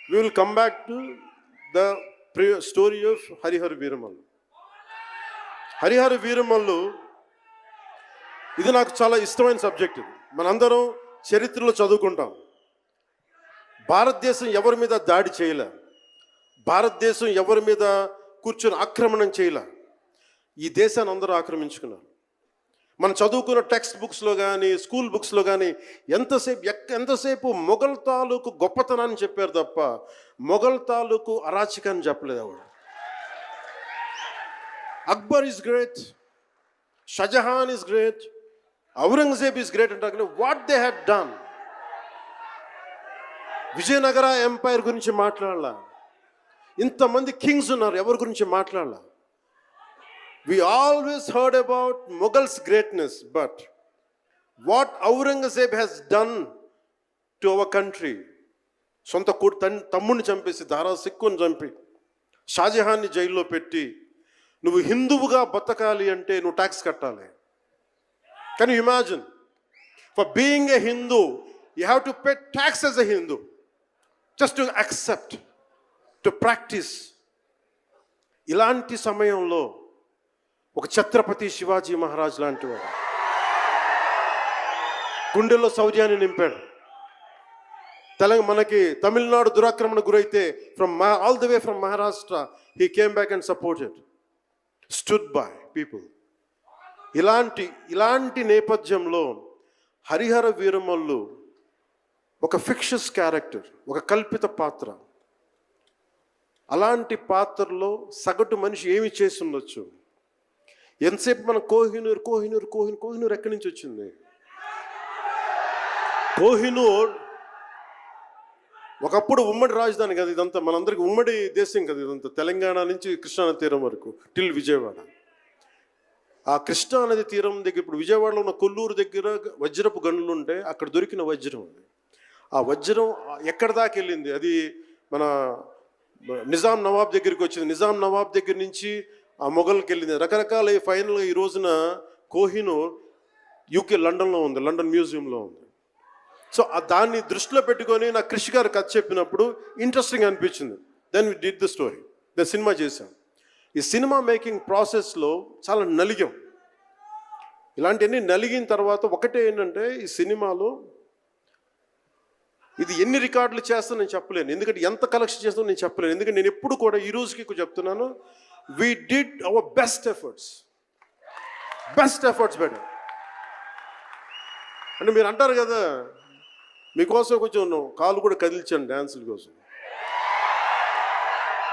we will come back to the story of Harihara Veeramallu. Harihara Veeramallu ఇది నాకు చాలా ఇష్టమైన సబ్జెక్ట్. ఇది మనందరం చరిత్రలో చదువుకుంటాం. భారతదేశం ఎవరి మీద దాడి చేయలే, భారతదేశం ఎవరి మీద కూర్చొని ఆక్రమణం చేయలే. ఈ దేశాన్ని అందరూ ఆక్రమించుకున్నారు. మనం చదువుకున్న టెక్స్ట్ బుక్స్లో కానీ స్కూల్ బుక్స్లో కానీ ఎంతసేపు మొఘల్ తాలూకు గొప్పతనాన్ని చెప్పారు తప్ప మొఘల్ తాలూకు అరాచకాన్ని చెప్పలేదు ఆవిడ. Akbar is great, Shahjahan is great, Aurangzeb is great అంటే what they had done. Vijayanagara empire గురించి మాట్లాడాల, ఇంతమంది కింగ్స్ ఉన్నారు, ఎవరి గురించి మాట్లాడాల. We always heard about Mughals' greatness, but what Aurangzeb has done to our country, సొంత తమ్ముడిని చంపేసి దారా సిక్కుని చంపి షాజహాన్ని జైల్లో పెట్టి నువ్వు హిందువుగా బతకాలి అంటే నువ్వు ట్యాక్స్ కట్టాలి. Can you imagine? For being a Hindu you have to pay tax as a Hindu, just to accept, to practice. ఇలాంటి సమయంలో ఒక ఛత్రపతి శివాజీ మహారాజ్ లాంటి వాడు గుండెల్లో శౌర్యాన్ని నింపాడు. మనకి తమిళనాడు దురాక్రమణ గురైతే all the way from Maharashtra he came back and supported, stood by people. ఇలాంటి నేపథ్యంలో హరిహర వీరమల్లు ఒక ఫిక్షస్ క్యారెక్టర్, ఒక కల్పిత పాత్ర. అలాంటి పాత్రలో సగటు మనిషి ఏమి చేసి ఉండొచ్చు? ఎంతసేపు మనం కోహినూర్ కోహినూర్ కోహినూర్ కోహినూర్ ఎక్కడి నుంచి వచ్చింది? కోహినూర్ ఒకప్పుడు ఉమ్మడి రాజధాని కదా ఇదంతా, మనందరికీ ఉమ్మడి దేశం కదా ఇదంతా, తెలంగాణ నుంచి కృష్ణానది తీరం వరకు టిల్ విజయవాడ. ఆ కృష్ణానది తీరం దగ్గర ఇప్పుడు విజయవాడలో ఉన్న కొల్లూరు దగ్గర వజ్రపు గనులు ఉంటే అక్కడ దొరికిన వజ్రం అది. ఆ వజ్రం ఎక్కడి దాకా వెళ్ళింది? అది మన నిజాం నవాబ్ దగ్గరికి వచ్చింది. నిజాం నవాబ్ దగ్గర నుంచి ఆ మొఘల్కి వెళ్ళింది. రకరకాల ఫైనల్గా ఈ రోజున కోహినూర్ యూకే లండన్లో ఉంది, లండన్ మ్యూజియంలో ఉంది. సో దాన్ని దృష్టిలో పెట్టుకొని నాకు కృషి గారు కథ చెప్పినప్పుడు ఇంట్రెస్టింగ్ అనిపించింది. Then we did the story, the cinema చేశాం. ఈ సినిమా మేకింగ్ ప్రాసెస్లో చాలా నలిగాం. ఇలాంటివన్నీ నలిగిన తర్వాత ఒకటే ఏంటంటే ఈ సినిమాలో ఇది ఎన్ని రికార్డులు చేస్తా నేను చెప్పలేను, ఎందుకంటే ఎంత కలెక్షన్ చేస్తానో నేను చెప్పలేను. ఎందుకంటే నేను ఎప్పుడు కూడా ఈ రోజుకి చెప్తున్నాను, we did our best efforts better. అంటే మీరు అంటారు కదా, మీకోసం కొంచెం కాలు కూడా కదిల్చాను డ్యాన్సుల కోసం.